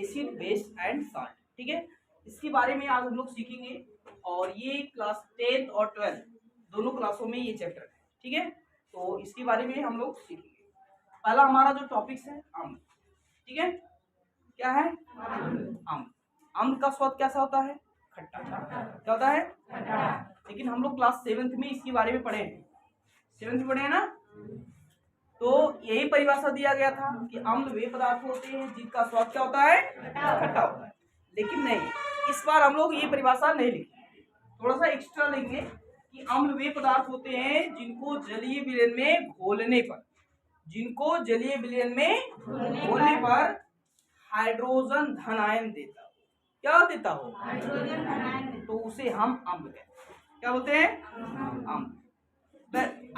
Acid, base and salt. ठीक है, इसके बारे में आज हम लोग सीखेंगे और ये क्लास 10th और 12th दोनों क्लासों में ये चैप्टर है। ठीक है, तो इसके बारे में हम लोग सीखेंगे। पहला हमारा जो टॉपिक्स है अम्ल। ठीक है, क्या है? अम्ल। अम्ल का स्वाद कैसा होता है? खट्टा। क्या होता है? खट्टा। लेकिन हम लोग क्लास 7th में इसके बारे में पढ़े हैं, 7th में पढ़े हैं ना, तो यही परिभाषा दिया गया था कि अम्ल वे पदार्थ होते हैं जिनका स्वाद क्या होता है? खट्टा होता है। लेकिन नहीं, इस बार हम लोग ये परिभाषा नहीं लिखेंगे, थोड़ा सा एक्स्ट्रा लिखेंगे कि अम्ल वे पदार्थ होते हैं जिनको जलीय विलयन में घोलने पर, जिनको जलीय विलयन में घोलने पर हाइड्रोजन धन आयन देता हो। क्या देता हो? हाइड्रोजन धन आयन। तो उसे हम अम्ल कहते हैं। क्या बोलते हैं? अम्ल।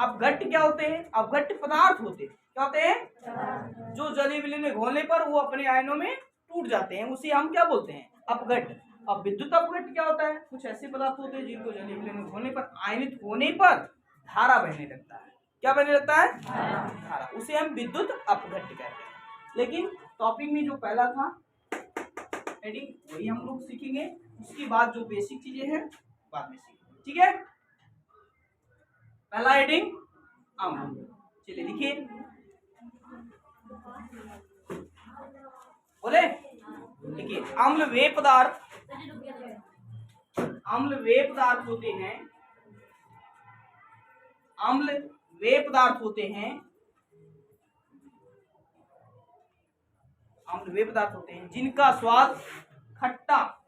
अपघट्ट क्या होते हैं? अपघट्ट पदार्थ होते हैं। क्या होते हैं? जो जलीय विलयन में घोलने पर वो अपने आयनों में टूट जाते हैं, उसे हम क्या बोलते हैं? अपघट्ट। अब विद्युत अपघट्ट क्या होता है? कुछ ऐसे पदार्थ होते हैं जिनको जलीय विलयन में घोलने पर, आयनित होने पर धारा बहने लगता है। क्या बहने लगता है? धारा। उसे हम विद्युत अपघट्ट कहते हैं। लेकिन टॉपिक में जो पहला था हेडिंग, वही हम लोग सीखेंगे। उसके बाद जो बेसिक चीजें हैं बाद में सीखेंगे। ठीक है, पहला हेडिंग अम्ल। चलिए लिखिए, बोले लिखिए। अम्ल वे पदार्थ, अम्ल वे पदार्थ होते हैं, अम्ल वे पदार्थ होते हैं, अम्ल वे पदार्थ होते हैं जिनका स्वाद खट्टा,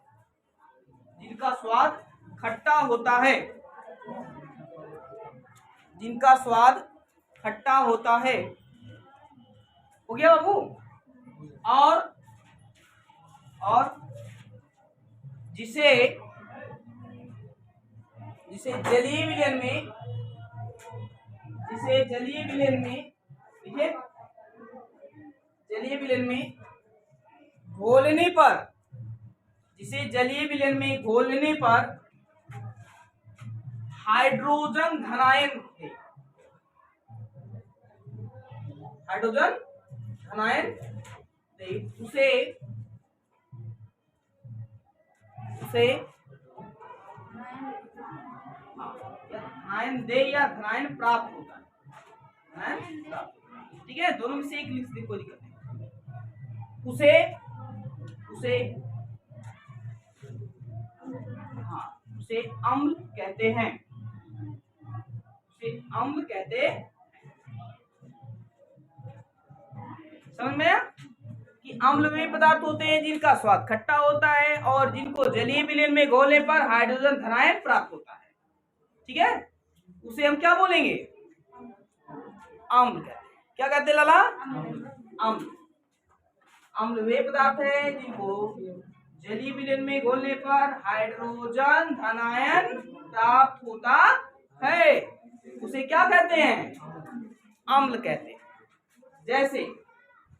जिनका स्वाद खट्टा होता है, जिनका स्वाद खट्टा होता है। हो गया बाबू? और जिसे जलीय विलयन में, जिसे जलीय विलयन में, ठीक है, जलीय विलयन में घोलने पर, जिसे जलीय विलयन में घोलने पर हाइड्रोजन धनायन थे, हाइड्रोजन धनायन थे, उसे धनायन दे या धनायन प्राप्त होता है। ठीक है, दोनों में से एक लिख दे, कोई दिक्कत नहीं। उसे अम्ल कहते हैं, उसे अम्ल कहते हैं। समझ में आया कि अम्ल वे पदार्थ होते हैं जिनका स्वाद खट्टा होता है और जिनको जलीय विलयन में घोलने पर हाइड्रोजन धनायन प्राप्त होता है। ठीक है, उसे हम क्या बोलेंगे? अम्ल कहते हैं। क्या कहते हैं लाला? अम्ल। अम्ल वे पदार्थ है जिनको जलीय विलयन में घोलने पर हाइड्रोजन धनायन प्राप्त होता है, उसे क्या कहते हैं? अम्ल कहते हैं। जैसे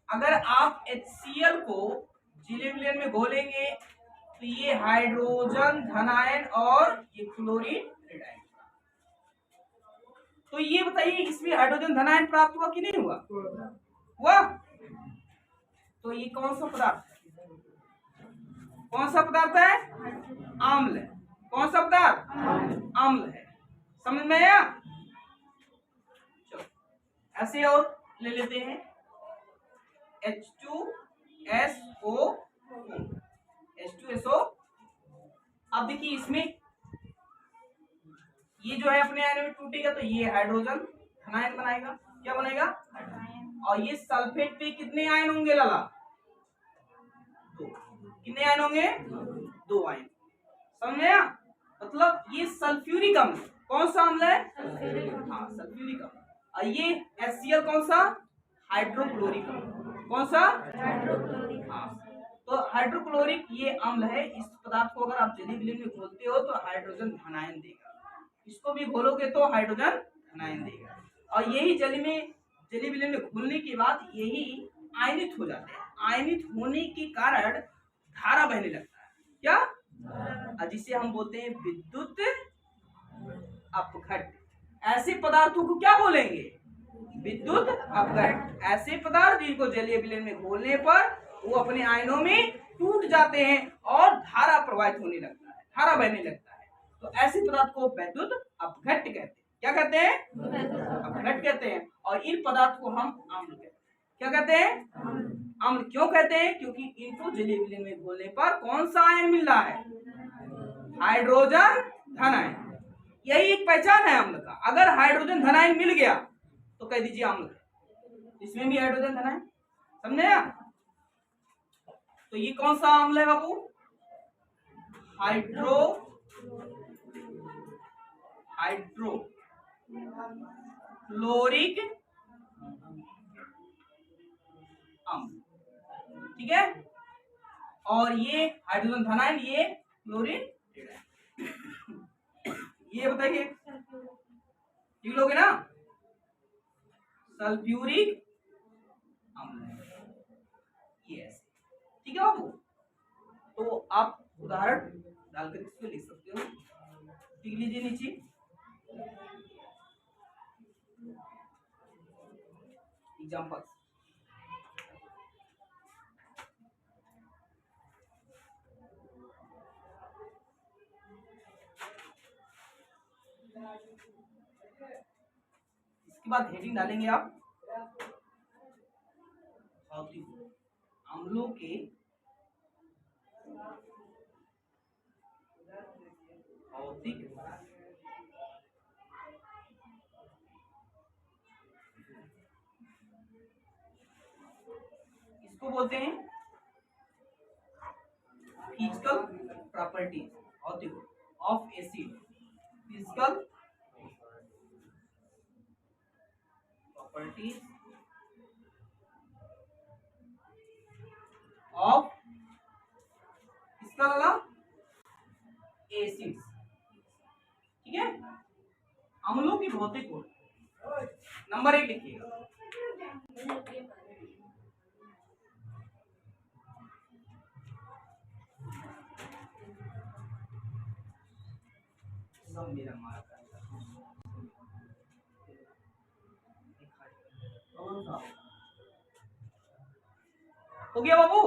अगर आप HCl को जलीय विलयन में घोलेंगे तो ये हाइड्रोजन धनायन और ये क्लोरीन रेडायन। तो ये बताइए, इसमें हाइड्रोजन धनायन प्राप्त हुआ कि नहीं हुआ? हुआ। तो ये कौन सा पदार्थ है? कौन सा पदार्थ है? अम्ल है। कौन सा पदार्थ? अम्ल है। समझ में आया? चलो ऐसे और ले लेते हैं, H2SO, H2SO। अब देखिए इसमें ये जो है अपने आयन में टूटेगा तो ये हाइड्रोजन धनायन बनाएगा। क्या बनाएगा? और ये सल्फेट पे कितने आयन होंगे लाला? 2। कितने आयन होंगे? 2 आयन। समझ में आया? मतलब ये सल्फ्यूरिक अम्ल। कौन सा अम्ल है? हाँ, सल्फ्यूरिक अम्ल। और ये HCl कौन सा? हाइड्रोक्लोरिक अम्ल। कौन सा? हाइड्रोक्लोरिक। हाँ, तो हाइड्रोक्लोरिक ये अम्ल है। इस पदार्थ को अगर आप जलीय विलयन में घोलते हो तो हाइड्रोजन धनायन देगा, इसको भी घोलोगे तो हाइड्रोजन धनायन देगा। और यही जलीय विलयन में घुलने के बाद यही आयनित हो जाते हैं। आयनित होने के कारण धारा बहने लगता है। क्या? जिसे हम बोलते हैं विद्युत अपघट्ट। ऐसे पदार्थों को क्या बोलेंगे? विद्युत अपघट्ट। ऐसे पदार्थ जिनको जलीय विलयन में घोलने पर वो अपने आयनों में टूट जाते हैं और धारा प्रवाहित होने लगता है, धारा बहने लगता है। तो ऐसे पदार्थ को वैद्युत अपघट्य कहते हैं। क्या कहते हैं? अपघट्य कहते हैं। और इन पदार्थ को हम अम्ल कहते हैं। क्या कहते हैं? अम्ल क्यों कहते हैं? क्योंकि इनको जलीय विलयन में घोलने पर कौन सा आयन मिल रहा है? हाइड्रोजन धन आयन। यही एक पहचान है अम्ल का। अगर हाइड्रोजन धन आयन मिल गया तो कह दीजिए अम्ल। इसमें भी हाइड्रोजन धन आयन, समझे आप? तो ये कौन सा अम्ल है बाबू? हाइड्रोक्लोरिक अम्ल, ठीक है। और ये हाइड्रोजन धन आयन, ये क्लोरीन, ये बताइए ठीक लोगे ना? सल्फ्यूरिक अम्ल, ये ऐसे, ठीक है बाबू। तो आप उदाहरण डालकर इसको लिख सकते हो। लिख लीजिए नीचे। एग्जाम्पल, इसके बाद हेडिंग डालेंगे आप अम्लों के भौतिक इसको बोलते हैं physical properties of acid. Physical properties of, इसका वाला एसिड्स, ठीक है। अम्लों की भौतिक गुण नंबर 1 लिखिएगा। सब मेरा मार हो गया बाबू?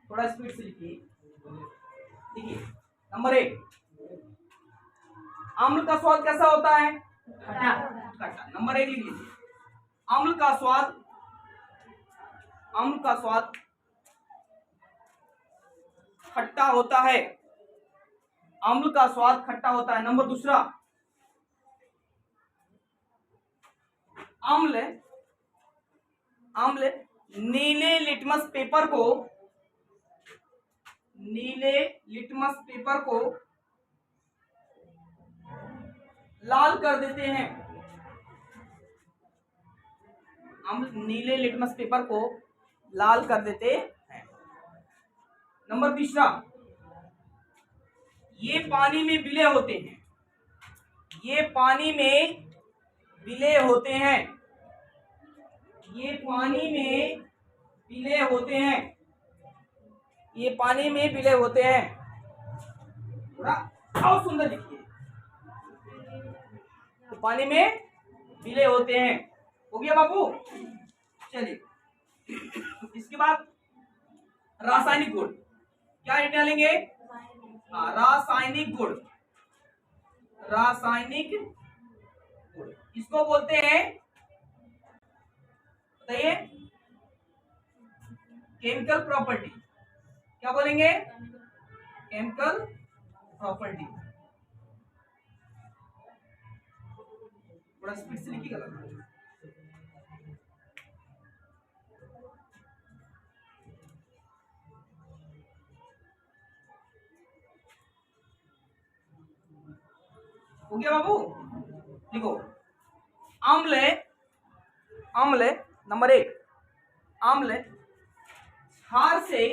थोड़ा स्पीड से लिखिए। देखिए नंबर 1, अम्ल का स्वाद कैसा होता है? खट्टा। खट्टा, नंबर 1 लिख लीजिए। अम्ल का स्वाद खट्टा होता है। अम्ल का स्वाद खट्टा होता है। नंबर 2, अम्ल नीले लिटमस पेपर को लाल कर देते हैं। अम्ल नीले लिटमस पेपर को लाल कर देते हैं। नंबर 3, ये पानी में विलय होते हैं। ये पानी में विलय होते हैं। ये पानी में विलय होते हैं। ये पानी में विलय होते हैं। थोड़ा और सुंदर लिखिए। तो पानी में विलय होते हैं। हो गया बाबू? चलिए इसके बाद रासायनिक गुण क्या डालेंगे? रासायनिक गुण। रासायनिक गुण इसको बोलते हैं, बताइए, केमिकल प्रॉपर्टी। क्या बोलेंगे? Chemical property. थोड़ा स्पीड से लिखिएगा। हो गया बाबू? देखो अम्ल नंबर 1, अम्ल क्षार से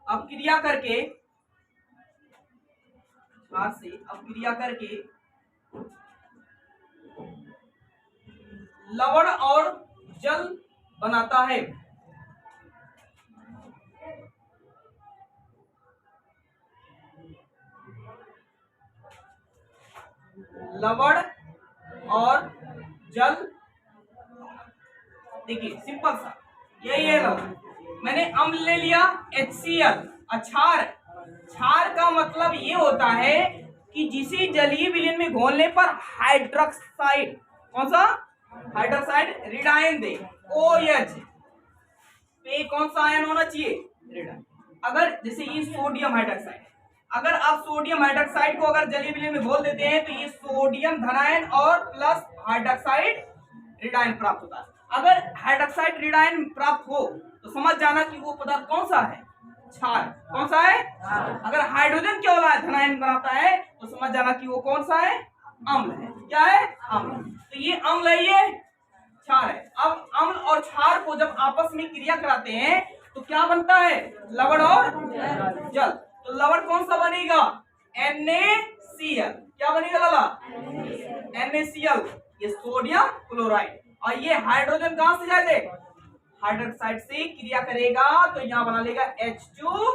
अपक्रिया करके लवण और जल बनाता है। लवण और जल। देखिए सिंपल सा, यही है लवण। मैंने अम्ल ले लिया HCl। क्षार, क्षार का मतलब ये होता है कि जिसे जलीय विलयन में घोलने पर हाइड्रोक्साइड, कौन सा हाइड्रोक्साइड, रिडायन दे OH पे कौन सा आयन होना चाहिए, रिडायन। अगर जैसे ये सोडियम हाइड्रोक्साइड, अगर आप सोडियम हाइड्रोक्साइड को अगर जलीय विलयन में घोल देते हैं तो ये सोडियम धनायन और प्लस हाइड्रोक्साइड रिडायन प्राप्त होता है। अगर हाइड्रोक्साइड रिडायन प्राप्त हो तो समझ जाना कि वो पदार्थ कौन सा है, क्षार। कौन सा है? अगर हाइड्रोजन क्या वाला धनायन बनाता है तो समझ जाना कि वो कौन सा है, अम्ल है। क्या है? अम्ल। तो ये अम्ल है, ये क्षार है। अब अम्ल और क्षार को जब आपस में क्रिया कराते हैं तो क्या बनता है, लवण और जल। तो लवण कौन सा बनेगा, NaCl। क्या बनेगा लाला, NaCl, ये सोडियम क्लोराइड। और ये हाइड्रोजन कहां से जाएगा, हाइड्रोक्साइड से क्रिया करेगा तो यहां बना लेगा H2O।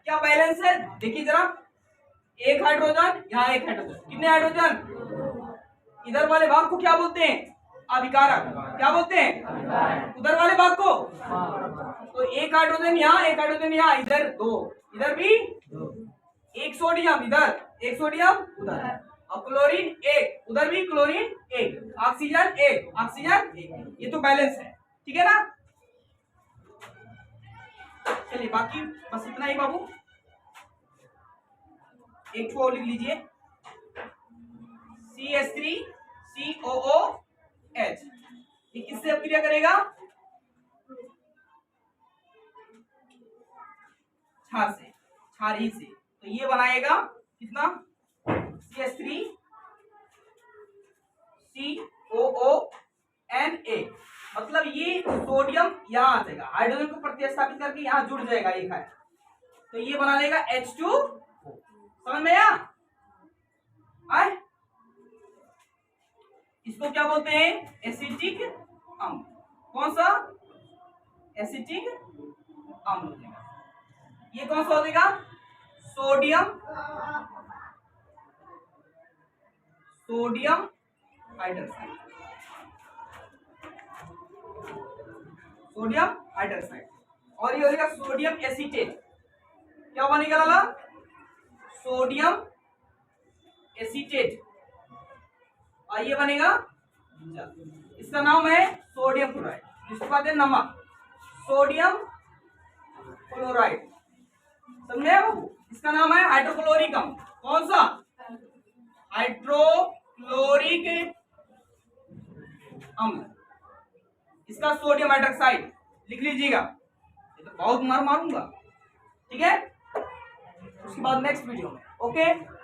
क्या बैलेंस है, देखिए जरा, एक हाइड्रोजन, यहाँ एक हाइड्रोजन, कितने हाइड्रोजन, इधर वाले भाग को क्या बोलते हैं, अभिकारक। क्या बोलते हैं, उधर वाले भाग को। तो एक हाइड्रोजन यहाँ, एक हाइड्रोजन यहाँ, इधर दो, इधर भी एक सोडियम, इधर एक सोडियम, उधर, और क्लोरीन एक, उधर भी क्लोरीन एक, ऑक्सीजन एक, ऑक्सीजन एक। ये तो बैलेंस है, ठीक है ना। चलिए बाकी बस इतना ही बाबू। एक को लिख लीजिए, CH3COOH। ये किससे क्रिया करेगा, क्षार से, क्षार ही से। तो ये बनाएगा कितना, CH3COONA। मतलब ये सोडियम यहाँ आ जाएगा, हाइड्रोजन को प्रतिस्थापित करके यहाँ जुड़ जाएगा एक है, तो ये बना लेगा H2O। समझ में आया? इसको क्या बोलते हैं, एसिटिक अम्ल। कौन सा, एसिटिक अम्ल हो जाएगा। ये कौन सा हो जाएगा, सोडियम हाइड्रोक्साइड, सोडियम हाइड्रोक्साइड। और ये हो जाएगा सोडियम एसीटेट। क्या बनेगा लाला, सोडियम एसीटेट। और ये बनेगा, इसका नाम है सोडियम क्लोराइड। इसके बाद है नमक, सोडियम क्लोराइड। समझे बाबू, इसका नाम है हाइड्रोक्लोरिक अम्ल। कौन सा, हाइड्रोक्लोरिक अम्ल। इसका सोडियम हाइड्रोक्साइड लिख लीजिएगा, ये तो बहुत मारूंगा, ठीक है। उसके बाद नेक्स्ट वीडियो में, ओके।